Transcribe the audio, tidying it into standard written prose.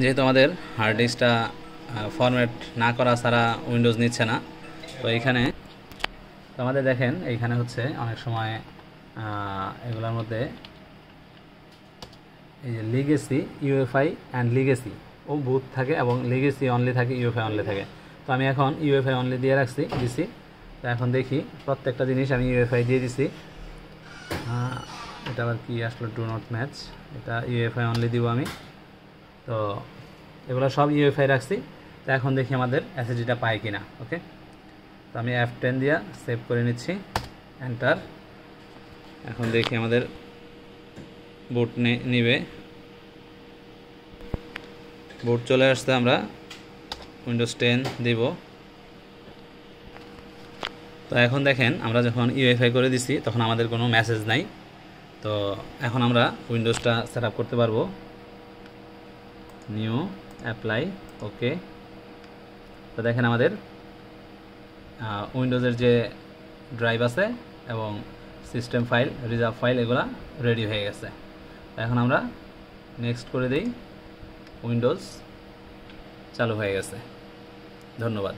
যেহেতু আমাদের hard ডিস্কটা format না করা ছাড়া উইন্ডোজ নিচ্ছে না, তো এইখানে তো আমাদের দেখেন এইখানে হচ্ছে অনেক সময় এগুলোর মধ্যে এই যে লিগেসি ইউএফআই অ্যান্ড লিগেসি ও বুথ থাকে এবং লিগেসি অনলি থাকে, ইউএফআই অনলি থাকে। তো আমি এখন ইউএফআই অনলি দিয়ে দিছি। তো এখন দেখি প্রত্যেকটা জিনিস আমি ইউএফআই দিয়ে দিছি। এটা আবার কি আসলে ডু নট ম্যাচ, এটা ইউএফআই অনলি দিব আমি। তো এগুলো সব ইউএফআই রাখছি। তো এখন দেখি আমাদের এসএসডিটা পায় কিনা। ওকে, তো আমি F10 দিয়ে সেভ করে নিচ্ছি, এন্টার। এখন দেখি আমাদের বুট নিবে, বুট চলে আসছে, আমরা উইন্ডোজ 10 দিব। তো এখন দেখেন আমরা যখন ইউএফআই করে দিছি তখন আমাদের কোনো মেসেজ নাই। তো এখন আমরা উইন্ডোজটা সেট আপ করতে পারবো। নিউ অ্যাপ্লাই, ওকে। তো দেখেন আমাদের উইন্ডোজের যে ড্রাইভ আছে এবং সিস্টেম ফাইল, রিজার্ভ ফাইল, এগুলা রেডি হয়ে গেছে। তো এখন আমরা নেক্সট করে দিই, উইন্ডোজ চালু হয়ে গেছে। ধন্যবাদ।